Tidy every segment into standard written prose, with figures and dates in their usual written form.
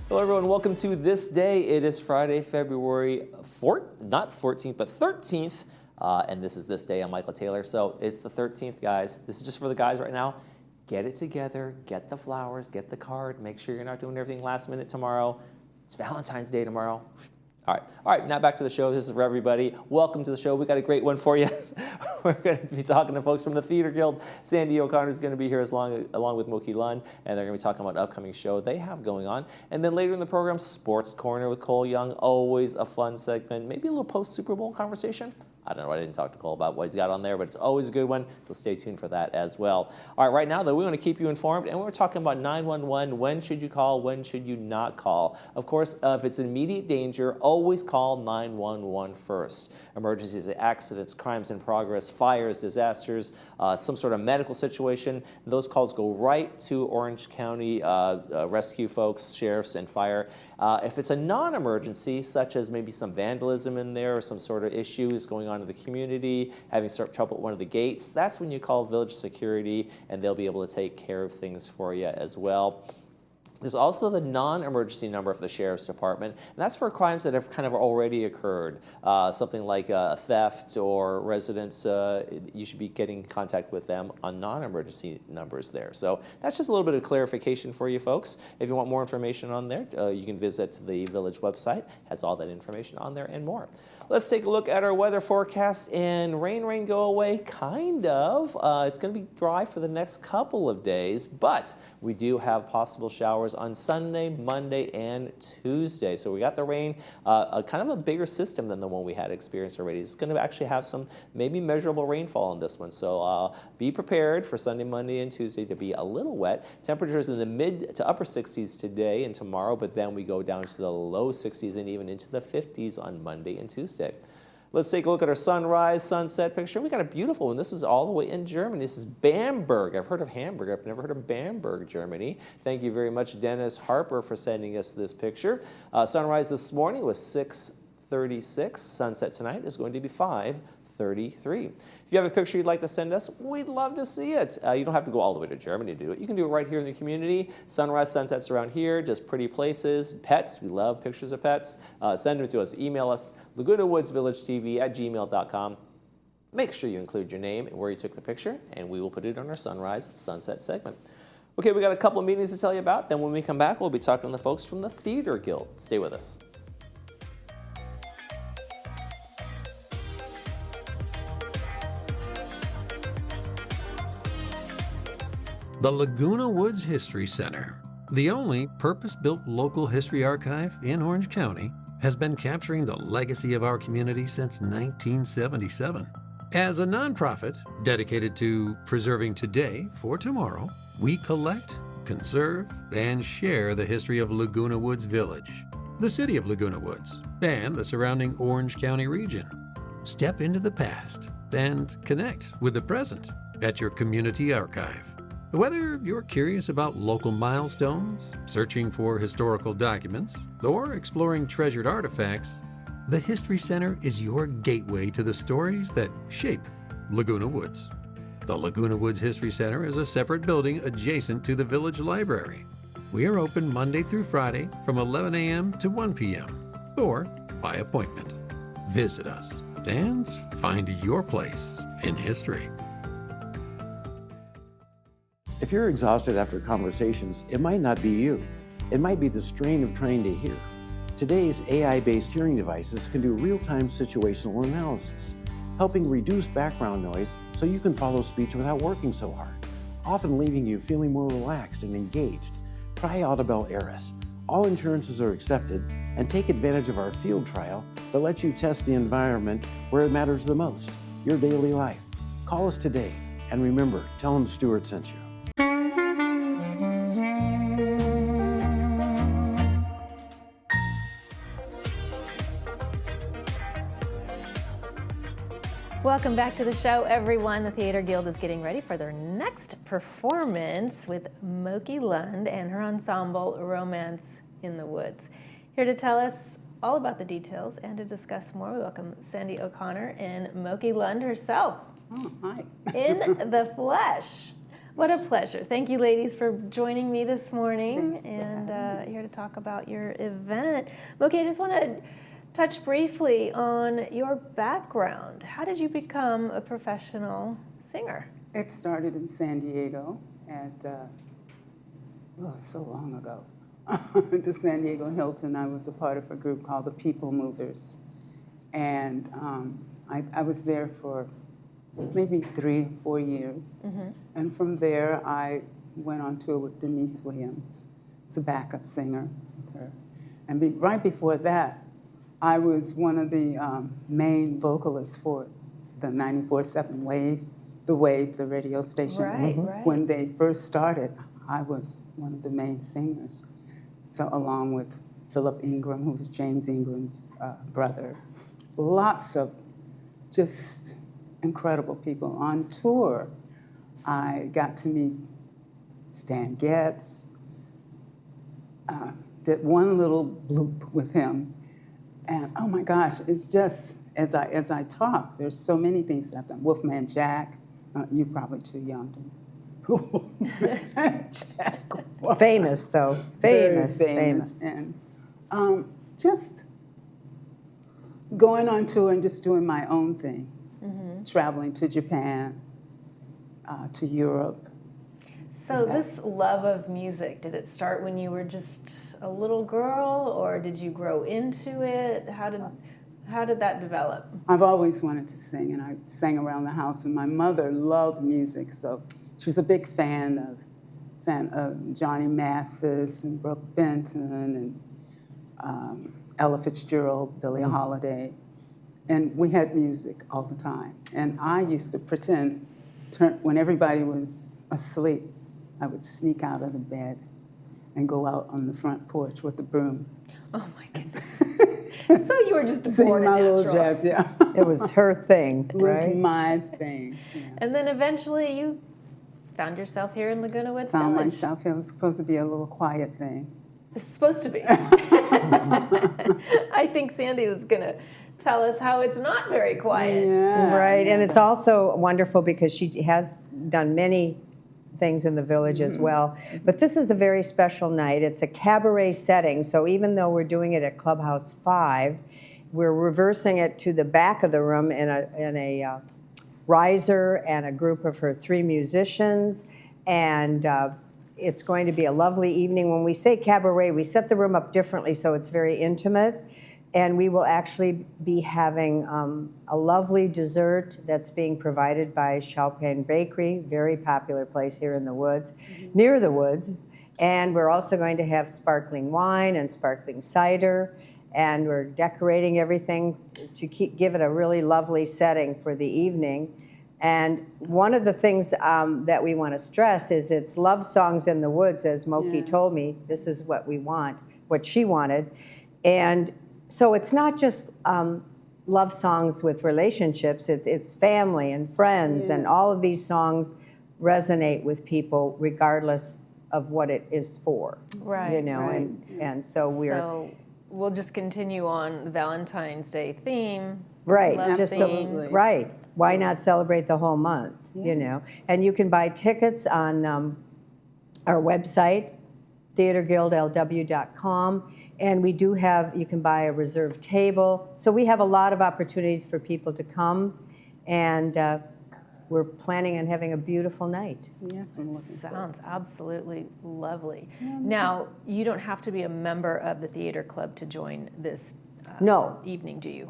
Hello everyone, welcome to This Day. It is Friday, February 4th, not 14th, but 13th. And this is This Day. I'm Michael Taylor. So it's the 13th, guys. This is just for the guys right now. Get it together, get the flowers, get the card, make sure you're not doing everything last minute tomorrow. It's Valentine's Day tomorrow. All right, now back to the show. This is for everybody. Welcome to the show. We got a great one for you. We're going to be talking to folks from the Theater Guild. Sandy O'Connor is going to be here along with Moki Lund, and they're going to be talking about an upcoming show they have going on. And then later in the program, Sports Corner with Cole Young. Always a fun segment. Maybe a little post-Super Bowl conversation. I don't know. I didn't talk to Cole about what he's got on there, but it's always a good one. So stay tuned for that as well. All right, right now, though, we want to keep you informed, and we're talking about 911. When should you call? When should you not call? Of course, if it's immediate danger, always call 911 first. Emergencies, accidents, crimes in progress, fires, disasters, some sort of medical situation, those calls go right to Orange County rescue folks, sheriffs, and fire. If it's a non-emergency, such as maybe some vandalism in there or some sort of issues going on in the community, having trouble at one of the gates, that's when you call village security, and they'll be able to take care of things for you as well. There's also the non-emergency number of the Sheriff's Department, and that's for crimes that have kind of already occurred. Something like theft or residents, you should be getting in contact with them on non-emergency numbers there. So that's just a little bit of clarification for you folks. If you want more information on there, you can visit the village website. It has all that information on there and more. Let's take a look at our weather forecast, and rain, go away, kind of. It's going to be dry for the next couple of days, but we do have possible showers on Sunday, Monday, and Tuesday. So we got the rain, kind of a bigger system than the one we had experienced already. It's going to actually have some maybe measurable rainfall on this one. So be prepared for Sunday, Monday, and Tuesday to be a little wet. Temperatures in the mid to upper 60s today and tomorrow, but then we go down to the low 60s and even into the 50s on Monday and Tuesday. Let's take a look at our sunrise, sunset picture. We got a beautiful one. This is all the way in Germany. This is Bamberg. I've heard of Hamburg. I've never heard of Bamberg, Germany. Thank you very much, Dennis Harper, for sending us this picture. Sunrise this morning was 6:36. Sunset tonight is going to be 5:33. If you have a picture you'd like to send us, we'd love to see it. You don't have to go all the way to Germany to do it. You can do it right here in the community. Sunrise, sunsets around here, just pretty places. Pets, we love pictures of pets. Send them to us. Email us, lagunawoodsvillagetv@gmail.com. Make sure you include your name and where you took the picture, and we will put it on our sunrise, sunset segment. Okay, we got a couple of meetings to tell you about. Then when we come back, we'll be talking to the folks from the Theater Guild. Stay with us. The Laguna Woods History Center, the only purpose-built local history archive in Orange County, has been capturing the legacy of our community since 1977. As a nonprofit dedicated to preserving today for tomorrow, we collect, conserve, and share the history of Laguna Woods Village, the city of Laguna Woods, and the surrounding Orange County region. Step into the past and connect with the present at your community archive. Whether you're curious about local milestones, searching for historical documents, or exploring treasured artifacts, the History Center is your gateway to the stories that shape Laguna Woods. The Laguna Woods History Center is a separate building adjacent to the Village Library. We are open Monday through Friday from 11 a.m. to 1 p.m. or by appointment. Visit us and find your place in history. If you're exhausted after conversations, it might not be you. It might be the strain of trying to hear. Today's AI-based hearing devices can do real-time situational analysis, helping reduce background noise so you can follow speech without working so hard, often leaving you feeling more relaxed and engaged. Try Audibel Eris. All insurances are accepted, and take advantage of our field trial that lets you test the environment where it matters the most, your daily life. Call us today, and remember, tell them Stuart sent you. Welcome back to the show, everyone. The Theater Guild is getting ready for their next performance with Moki Lund and her ensemble, Romance in the Woods. Here to tell us all about the details and to discuss more, we welcome Sandy O'Connor and Moki Lund herself. Oh, hi. In the flesh. What a pleasure. Thank you, ladies, for joining me this morning Thank you for and having me. here to talk about your event. Moki, I just want to touch briefly on your background. How did you become a professional singer? It started in San Diego at, so long ago. The San Diego Hilton. I was a part of a group called the People Movers. And I was there for maybe 3 or 4 years. Mm-hmm. And from there, I went on tour with Denise Williams. It's a backup singer with her. And right before that, I was one of the main vocalists for the 94.7 Wave, the radio station. Right, right. When they first started, I was one of the main singers. So along with Philip Ingram, who was James Ingram's brother. Lots of just incredible people. On tour, I got to meet Stan Getz, did one little bloop with him. And oh my gosh, it's just, as I talk, there's so many things that I've done. Wolfman Jack, you're probably too young to know. Wolfman Jack. Famous, though. Very Famous. And just going on tour and just doing my own thing. Traveling to Japan, to Europe. So this love of music, did it start when you were just a little girl, or did you grow into it? How did that develop? I've always wanted to sing, and I sang around the house, and my mother loved music, so she was a big fan of Johnny Mathis and Brooke Benton and Ella Fitzgerald, Billie Holiday. And we had music all the time. And I used to pretend, when everybody was asleep, I would sneak out of the bed and go out on the front porch with the broom. Oh my goodness. So you were just Sing born my a little natural. jazz, yeah. It was her thing, It was right? my thing. Yeah. And then eventually you found yourself here in Laguna Woods Found Village. myself, it was supposed to be a little quiet thing. It's supposed to be. I think Sandy was going to tell us how it's not very quiet. Yeah. Right, and it's also wonderful because she has done many things in the village as well. But this is a very special night. It's a cabaret setting, so even though we're doing it at Clubhouse 5, we're reversing it to the back of the room in a riser and a group of her 3 musicians, and it's going to be a lovely evening. When we say cabaret, we set the room up differently so it's very intimate. And we will actually be having a lovely dessert that's being provided by Chopin Bakery, very popular place here in the woods, near the woods. And we're also going to have sparkling wine and sparkling cider. And we're decorating everything to give it a really lovely setting for the evening. And one of the things that we want to stress is it's love songs in the woods, as Moki told me. This is what we want, what she wanted. And so it's not just love songs with relationships, it's family and friends, and all of these songs resonate with people regardless of what it is for. Right, You know, right. and so we're, So we'll just continue on the Valentine's Day theme. right, love just Absolutely. right. Why not celebrate the whole month, you know? And you can buy tickets on our website, theaterguildlw.com, and we do have, you can buy a reserved table. So we have a lot of opportunities for people to come, and we're planning on having a beautiful night. Yes, I'm looking forward. Sounds absolutely lovely. Now, you don't have to be a member of the theater club to join this No. evening, do you?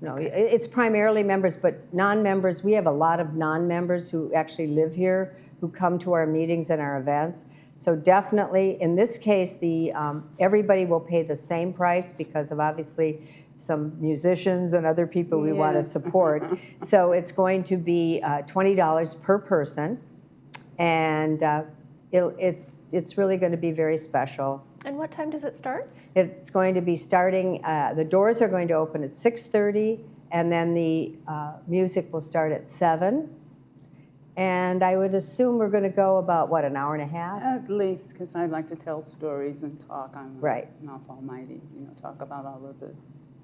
No, it's primarily members, but non-members, we have a lot of non-members who actually live here, who come to our meetings and our events. So definitely, in this case, everybody will pay the same price because of obviously some musicians and other people we want to Yes. support. So it's going to be $20 per person, and it's really going to be very special. And what time does it start? It's going to be starting, the doors are going to open at 6:30, and then the music will start at 7. And I would assume we're going to go about, what, an hour and a half? At least, because I like to tell stories and talk. I'm Right. not almighty, talk about all of the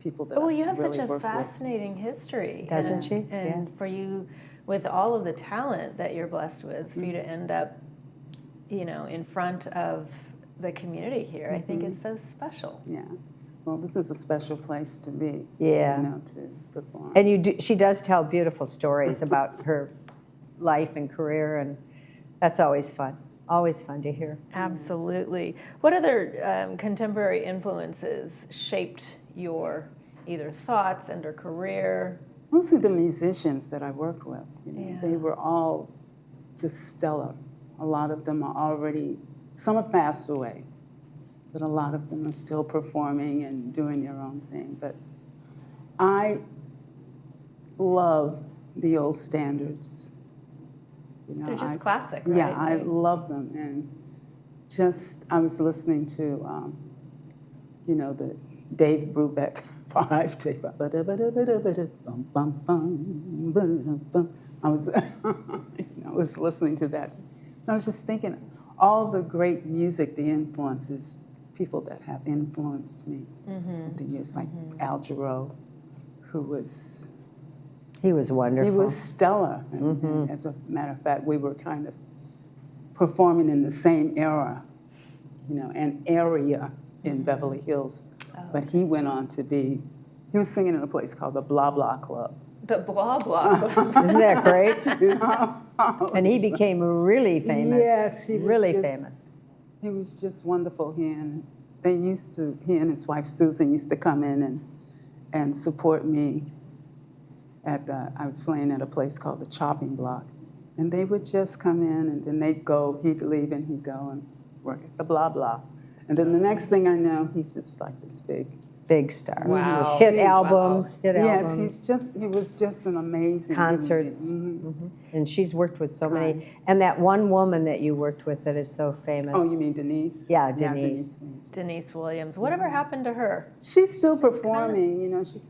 people that Oh, well, I you have really such a work with. fascinating history. Doesn't she? And for you with all of the talent that you're blessed with, for you to end up, you know, in front of the community here. I think it's so special. Yeah. Well, this is a special place to be. Yeah. You know, to perform. And she does tell beautiful stories about her life and career, and that's always fun. Always fun to hear. Absolutely. What other contemporary influences shaped your either thoughts and or career? Mostly the musicians that I worked with. You know, Yeah. they were all just stellar. A lot of them are already, some have passed away, but a lot of them are still performing and doing their own thing. But I love the old standards. You know, They're just classic, right? Yeah, I love them. And just, I was listening to, you know, the Dave Brubeck 5 tape. I was, I was listening to that. And I was just thinking, all the great music, the influences, people that have influenced me over the years, like Al Jarreau, who was... He was wonderful. He was stellar. And as a matter of fact, we were kind of performing in the same era, you know, an area in Beverly Hills. But he went on to be, he was singing in a place called the Blah Blah Club. The blah blah. Isn't that great? And he became really famous. Yes, he was really just- famous. He was just wonderful. He and his wife Susan used to come in and support me. I was playing at a place called the Chopping Block. And they would just come in and then they'd go, he'd leave and he'd go and work at the Blah Blah. And then the next thing I know, he's just like this Big star. Wow. Hit Wow. albums. Hit Yes, albums. he was just an amazing Concerts. human being. And she's worked with so many. And that one woman that you worked with that is so famous. Oh, you mean Denise? Yeah, Denise. Denise Williams. Whatever happened to her? She's still performing, you know, she's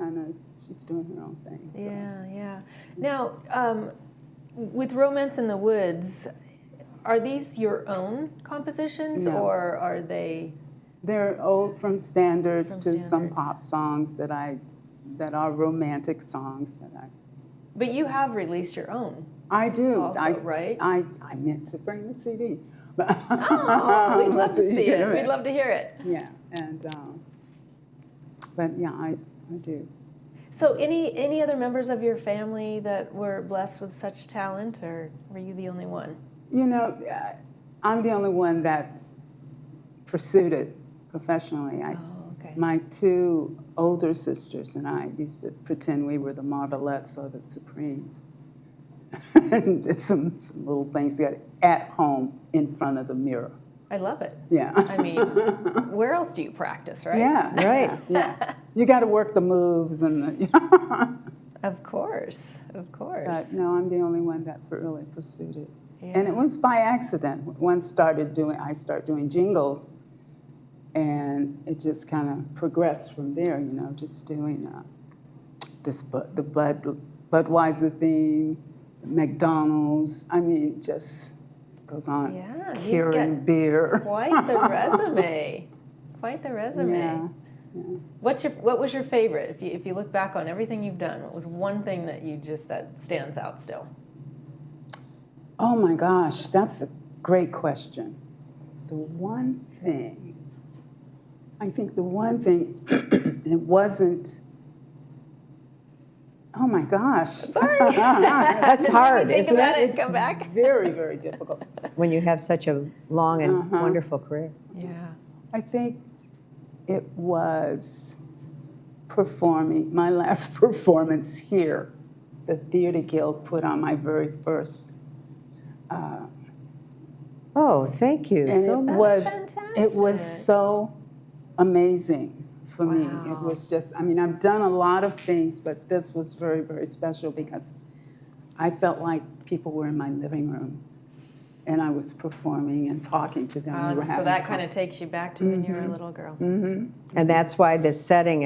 doing her own thing. So. Yeah, yeah. Now, with Romance in the Woods, are these your own compositions, No. or are they? They're old from standards From to some standards. pop songs that are romantic songs that But you have released your own. I do. Also, right? I meant to bring the CD. Oh, we'd love to So you see get it. We'd love to hear it. Yeah, and but yeah, I do. So, any other members of your family that were blessed with such talent, or were you the only one? You know, I'm the only one that's pursued it professionally. Oh, okay. My two older sisters and I used to pretend we were the Marvelettes or the Supremes. And did some little things together at home in front of the mirror. I love it. Yeah. I mean, where else do you practice, right? Yeah. Right. Yeah. You got to work the moves and the. Of course, of course. But no, I'm the only one that really pursued it. Yeah. And it was by accident. I started doing jingles, and it just kind of progressed from there. You know, just doing the Budweiser theme, McDonald's. I mean, just goes on. Yeah, you've Curing got beer. Quite the resume. Quite the resume. Yeah. What was your favorite? If you look back on everything you've done, what was one thing that that stands out still? Oh my gosh, that's a great question. The one thing, it wasn't. Oh my gosh. Sorry. That's hard, Think isn't about it? it. Come back. Very, very difficult. When you have such a long and Uh-huh. wonderful career. Yeah. I think it was performing, my last performance here. The Theater Guild put on my very first. Oh, thank you And so it much. was fantastic. so amazing for me. It Wow. was just, I mean, I've done a lot of things, but this was very, very special because I felt like people were in my living room and I was performing and talking to them. We were So having that fun. kind of takes you back to when you were a little girl. And that's why this setting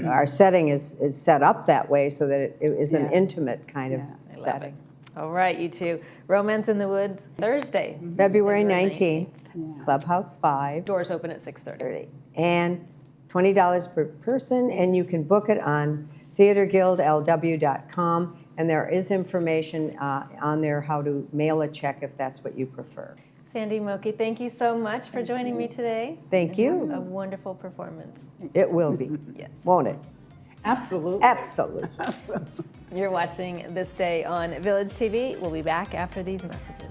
our setting is set up that way so that it is an Yeah. intimate kind of Yeah. I love setting. it. All right, you two. Romance in the Woods, Thursday. February 19th, Yeah. Clubhouse 5. Doors open at 6:30. And $20 per person, and you can book it on theaterguildlw.com. And there is information on there how to mail a check if that's what you prefer. Sandy Moki, thank you so much for joining me today. Thank you. A wonderful performance. It will be, Yes. won't it? Absolutely. Absolutely. You're watching This Day on Village TV. We'll be back after these messages.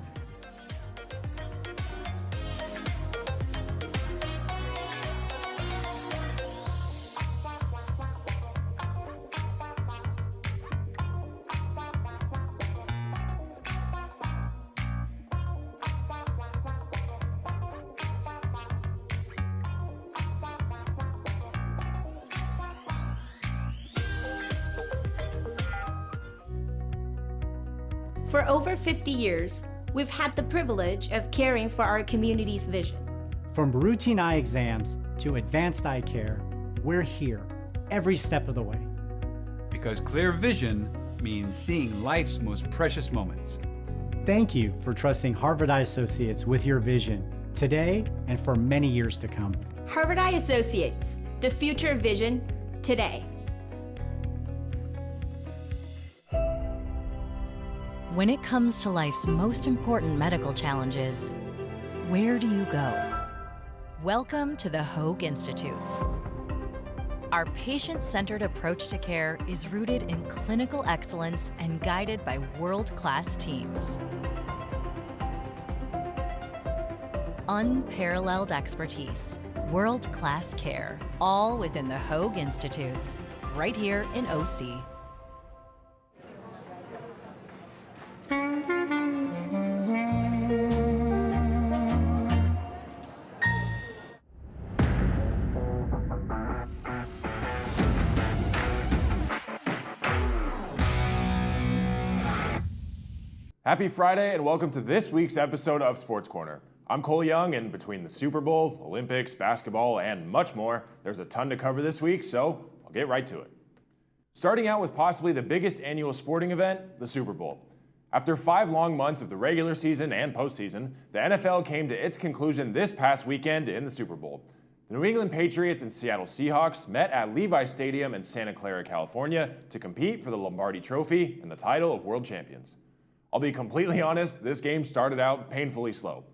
For over 50 years, we've had the privilege of caring for our community's vision. From routine eye exams to advanced eye care, we're here every step of the way. Because clear vision means seeing life's most precious moments. Thank you for trusting Harvard Eye Associates with your vision today and for many years to come. Harvard Eye Associates, the future vision today. When it comes to life's most important medical challenges, where do you go? Welcome to the Hoag Institutes. Our patient-centered approach to care is rooted in clinical excellence and guided by world-class teams. Unparalleled expertise, world-class care, all within the Hoag Institutes, right here in OC. Happy Friday and welcome to this week's episode of Sports Corner. I'm Cole Young, and between the Super Bowl, Olympics, basketball, and much more, there's a ton to cover this week, so I'll get right to it. Starting out with possibly the biggest annual sporting event, the Super Bowl. After 5 long months of the regular season and postseason, the NFL came to its conclusion this past weekend in the Super Bowl. The New England Patriots and Seattle Seahawks met at Levi Stadium in Santa Clara, California to compete for the Lombardi Trophy and the title of world champions. I'll be completely honest, this game started out painfully slow.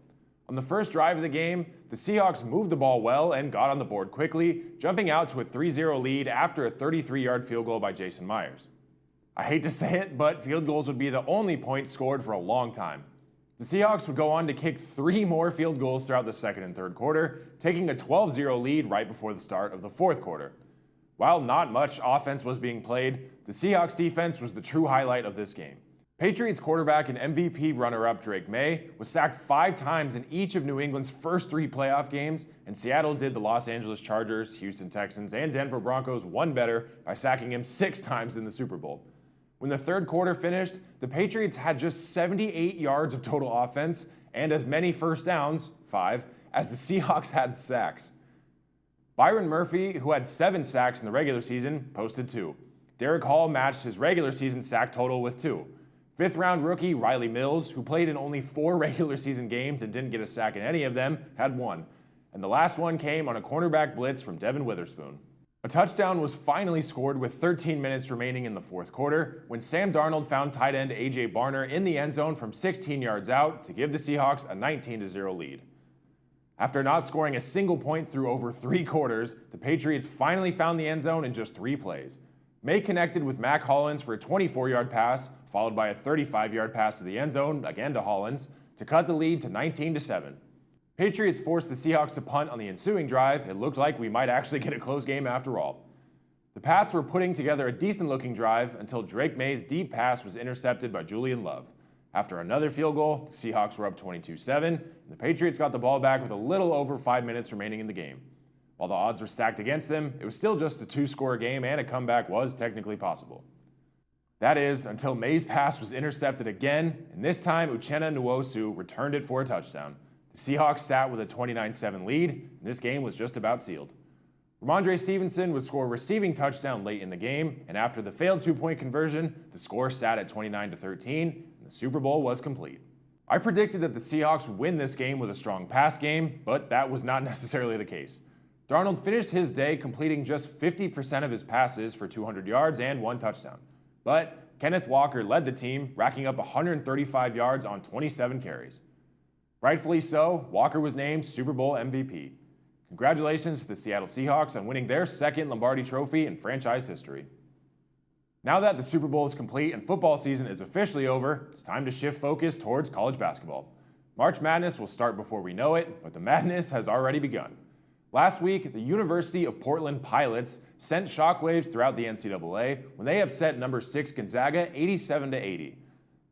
On the first drive of the game, the Seahawks moved the ball well and got on the board quickly, jumping out to a 3-0 lead after a 33-yard field goal by Jason Myers. I hate to say it, but field goals would be the only points scored for a long time. The Seahawks would go on to kick 3 more field goals throughout the second and third quarter, taking a 12-0 lead right before the start of the fourth quarter. While not much offense was being played, the Seahawks defense was the true highlight of this game. Patriots quarterback and MVP runner-up Drake May was sacked 5 times in each of New England's first 3 playoff games, and Seattle did the Los Angeles Chargers, Houston Texans, and Denver Broncos one better by sacking him 6 times in the Super Bowl. When the third quarter finished, the Patriots had just 78 yards of total offense and as many first downs, 5, as the Seahawks had sacks. Byron Murphy, who had 7 sacks in the regular season, posted 2. Derek Hall matched his regular season sack total with 2. Fifth-round rookie Riley Mills, who played in only 4 regular season games and didn't get a sack in any of them, had 1. And the last one came on a cornerback blitz from Devin Witherspoon. A touchdown was finally scored with 13 minutes remaining in the fourth quarter when Sam Darnold found tight end A.J. Barner in the end zone from 16 yards out to give the Seahawks a 19-0 lead. After not scoring a single point through over 3 quarters, the Patriots finally found the end zone in just 3 plays. May connected with Mac Hollins for a 24-yard pass, followed by a 35-yard pass to the end zone, again to Hollins, to cut the lead to 19-7. Patriots forced the Seahawks to punt on the ensuing drive. It looked like we might actually get a close game after all. The Pats were putting together a decent-looking drive until Drake May's deep pass was intercepted by Julian Love. After another field goal, the Seahawks were up 22-7, and the Patriots got the ball back with a little over 5 minutes remaining in the game. While the odds were stacked against them, it was still just a 2-score game and a comeback was technically possible. That is, until May's pass was intercepted again, and this time Uchenna Nwosu returned it for a touchdown. The Seahawks sat with a 29-7 lead, and this game was just about sealed. Ramondre Stevenson would score a receiving touchdown late in the game, and after the failed 2-point conversion, the score sat at 29-13, and the Super Bowl was complete. I predicted that the Seahawks would win this game with a strong pass game, but that was not necessarily the case. Darnold finished his day completing just 50% of his passes for 200 yards and 1 touchdown. But Kenneth Walker led the team, racking up 135 yards on 27 carries. Rightfully so, Walker was named Super Bowl MVP. Congratulations to the Seattle Seahawks on winning their second Lombardi Trophy in franchise history. Now that the Super Bowl is complete and football season is officially over, it's time to shift focus towards college basketball. March Madness will start before we know it, but the madness has already begun. Last week, the University of Portland Pilots sent shockwaves throughout the NCAA when they upset number 6 Gonzaga 87-80.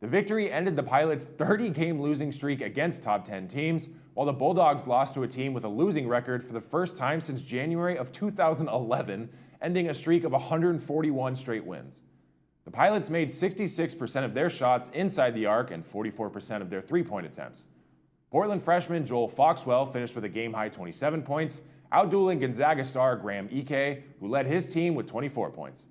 The victory ended the Pilots' 30-game losing streak against top 10 teams, while the Bulldogs lost to a team with a losing record for the first time since January of 2011, ending a streak of 141 straight wins. The Pilots made 66% of their shots inside the arc and 44% of their three-point attempts. Portland freshman Joel Foxwell finished with a game-high 27 points, outdueling Gonzaga star Graham Ike, who led his team with 24 points.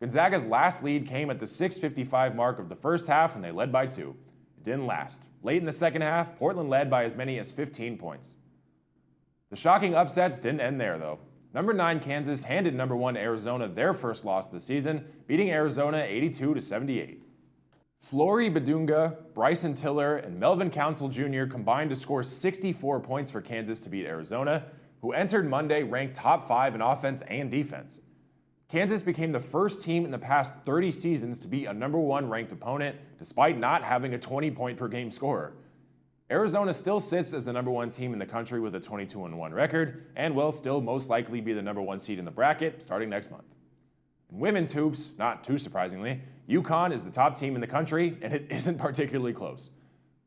Gonzaga's last lead came at the 6:55 mark of the first half, and they led by 2. It didn't last. Late in the second half, Portland led by as many as 15 points. The shocking upsets didn't end there, though. Number 9 Kansas handed number 1 Arizona their first loss of the season, beating Arizona 82-78. Flory Badunga, Bryson Tiller, and Melvin Council Jr. combined to score 64 points for Kansas to beat Arizona, who entered Monday ranked top 5 in offense and defense. Kansas became the first team in the past 30 seasons to beat a number 1 ranked opponent, despite not having a 20-point per game scorer. Arizona still sits as the number 1 team in the country with a 22-1 record, and will still most likely be the number 1 seed in the bracket starting next month. In women's hoops, not too surprisingly, UConn is the top team in the country, and it isn't particularly close.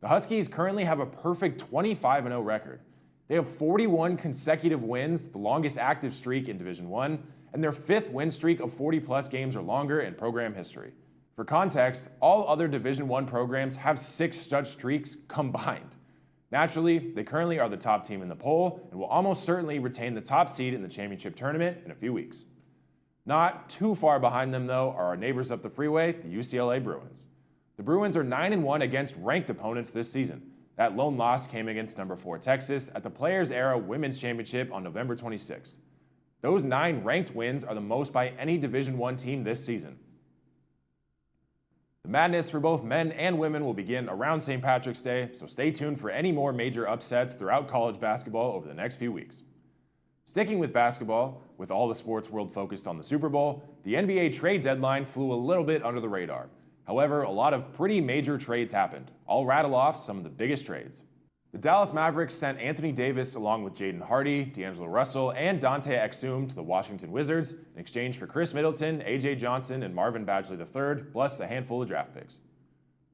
The Huskies currently have a perfect 25-0 record. They have 41 consecutive wins, the longest active streak in Division I, and their 5th win streak of 40-plus games or longer in program history. For context, all other Division I programs have 6 such streaks combined. Naturally, they currently are the top team in the poll and will almost certainly retain the top seed in the championship tournament in a few weeks. Not too far behind them, though, are our neighbors up the freeway, the UCLA Bruins. The Bruins are 9-1 against ranked opponents this season. That lone loss came against number 4 Texas at the Players Era Women's Championship on November 26th. Those 9 ranked wins are the most by any Division I team this season. The madness for both men and women will begin around St. Patrick's Day, so stay tuned for any more major upsets throughout college basketball over the next few weeks. Sticking with basketball, with all the sports world focused on the Super Bowl, the NBA trade deadline flew a little bit under the radar. However, a lot of pretty major trades happened. I'll rattle off some of the biggest trades. The Dallas Mavericks sent Anthony Davis along with Jaden Hardy, D'Angelo Russell, and Dante Exum to the Washington Wizards in exchange for Chris Middleton, A.J. Johnson, and Marvin Bagley III, plus a handful of draft picks.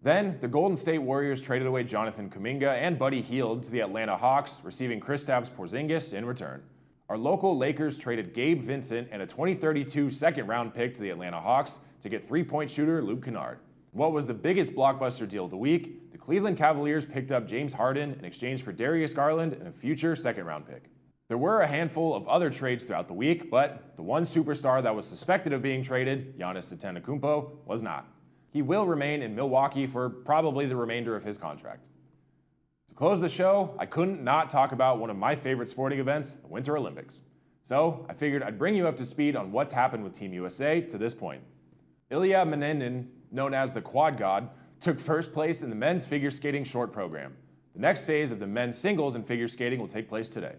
Then, the Golden State Warriors traded away Jonathan Kuminga and Buddy Hield to the Atlanta Hawks, receiving Kristaps Porzingis in return. Our local Lakers traded Gabe Vincent and a 2032 second-round pick to the Atlanta Hawks to get three-point shooter Luke Kennard. What was the biggest blockbuster deal of the week? The Cleveland Cavaliers picked up James Harden in exchange for Darius Garland and a future second-round pick. There were a handful of other trades throughout the week, but the one superstar that was suspected of being traded, Giannis Antetokounmpo, was not. He will remain in Milwaukee for probably the remainder of his contract. To close the show, I couldn't not talk about one of my favorite sporting events, the Winter Olympics. So I figured I'd bring you up to speed on what's happened with Team USA to this point. Ilya Meninin, known as the Quad God, took first place in the men's figure skating short program. The next phase of the men's singles and figure skating will take place today.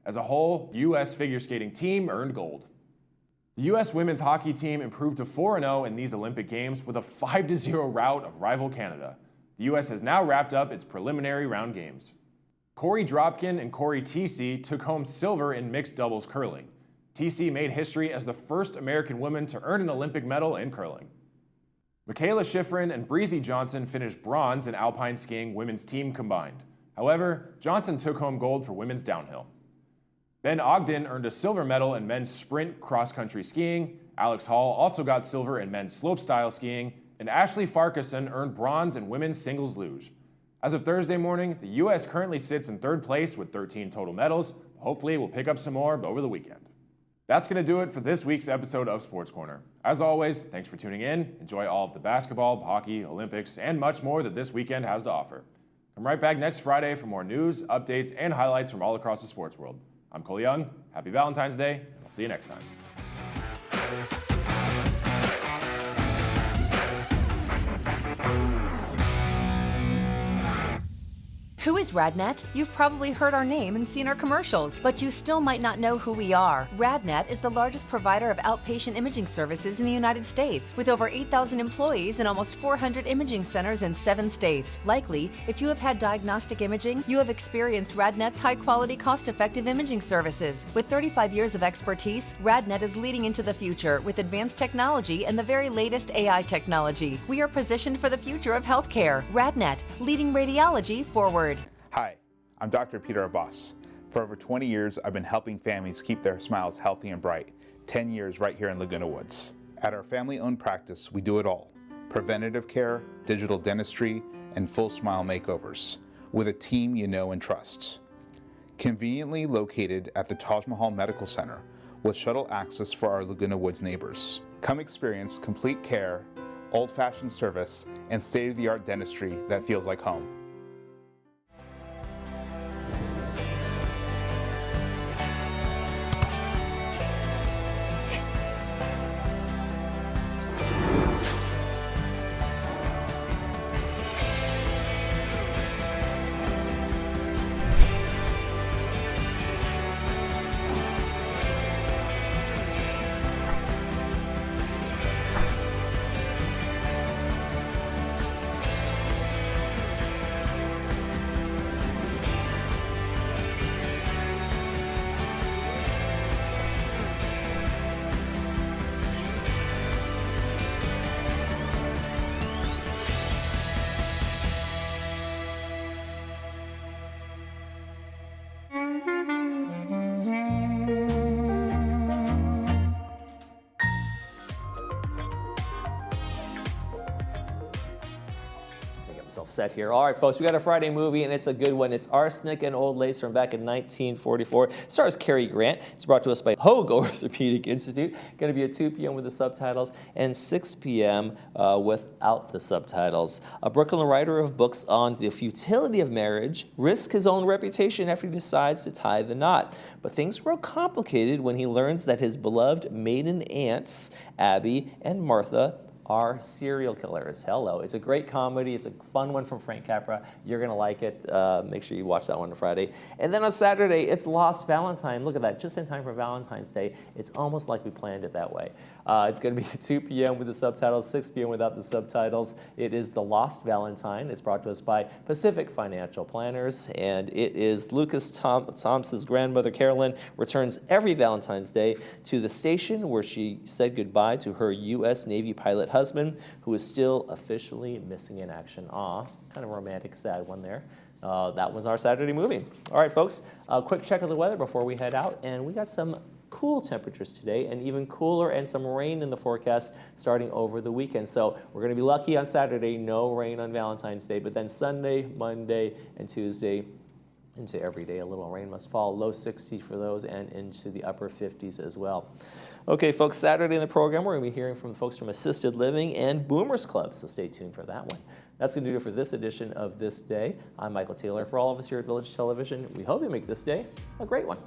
As a whole, the U.S. figure skating team earned gold. The U.S. women's hockey team improved to 4-0 in these Olympic Games with a 5-0 rout of rival Canada. The U.S. has now wrapped up its preliminary round games. Corey Dropkin and Corey TC took home silver in mixed doubles curling. TC made history as the first American woman to earn an Olympic medal in curling. Michaela Schifrin and Breezy Johnson finished bronze in alpine skiing women's team combined. However, Johnson took home gold for women's downhill. Ben Ogden earned a silver medal in men's sprint cross-country skiing. Alex Hall also got silver in men's slopestyle skiing, and Ashley Farquharson earned bronze in women's singles luge. As of Thursday morning, the U.S. currently sits in third place with 13 total medals. Hopefully, we'll pick up some more over the weekend. That's going to do it for this week's episode of Sports Corner. As always, thanks for tuning in. Enjoy all of the basketball, hockey, Olympics, and much more that this weekend has to offer. Come right back next Friday for more news, updates, and highlights from all across the sports world. I'm Cole Young. Happy Valentine's Day, and I'll see you next time. Who is RadNet? You've probably heard our name and seen our commercials, but you still might not know who we are. RadNet is the largest provider of outpatient imaging services in the United States, with over 8,000 employees and almost 400 imaging centers in 7 states. Likely, if you have had diagnostic imaging, you have experienced RadNet's high-quality, cost-effective imaging services. With 35 years of expertise, RadNet is leading into the future with advanced technology and the very latest AI technology. We are positioned for the future of healthcare. RadNet, leading radiology forward. Hi, I'm Dr. Peter Abbas. For over 20 years, I've been helping families keep their smiles healthy and bright. 10 years right here in Laguna Woods. At our family-owned practice, we do it all. Preventative care, digital dentistry, and full smile makeovers, with a team you know and trust. Conveniently located at the Taj Mahal Medical Center, with shuttle access for our Laguna Woods neighbors. Come experience complete care, old-fashioned service, and state-of-the-art dentistry that feels like home. Set here. All right, folks, we got a Friday movie, and it's a good one. It's Arsenic and Old Lace from back in 1944. Stars Cary Grant. It's brought to us by Hoag Orthopedic Institute. Going to be at 2 p.m. with the subtitles and 6 p.m. Without the subtitles. A Brooklyn writer of books on the futility of marriage risks his own reputation after he decides to tie the knot. But things grow complicated when he learns that his beloved maiden aunts, Abby and Martha, are serial killers. Hello. It's a great comedy. It's a fun one from Frank Capra. You're going to like it. Make sure you watch that one on Friday. And then on Saturday, it's Lost Valentine. Look at that. Just in time for Valentine's Day. It's almost like we planned it that way. It's going to be at 2 p.m. with the subtitles, 6 p.m. without the subtitles. It is The Lost Valentine. It's brought to us by Pacific Financial Planners. And it is Lucas Thompson's grandmother, Carolyn, returns every Valentine's Day to the station where she said goodbye to her U.S. Navy pilot husband, who is still officially missing in action. Aw, kind of romantic, sad one there. That was our Saturday movie. All right, folks, a quick check of the weather before we head out. And we got some cool temperatures today, and even cooler, and some rain in the forecast starting over the weekend. So we're going to be lucky on Saturday, no rain on Valentine's Day, but then Sunday, Monday, and Tuesday, into every day a little rain must fall. Low 60s for those, and into the upper 50s as well. Okay, folks, Saturday in the program, we're going to be hearing from the folks from Assisted Living and Boomers Club, so stay tuned for that one. That's going to do it for this edition of This Day. I'm Michael Taylor. For all of us here at Village Television, we hope you make this day a great one.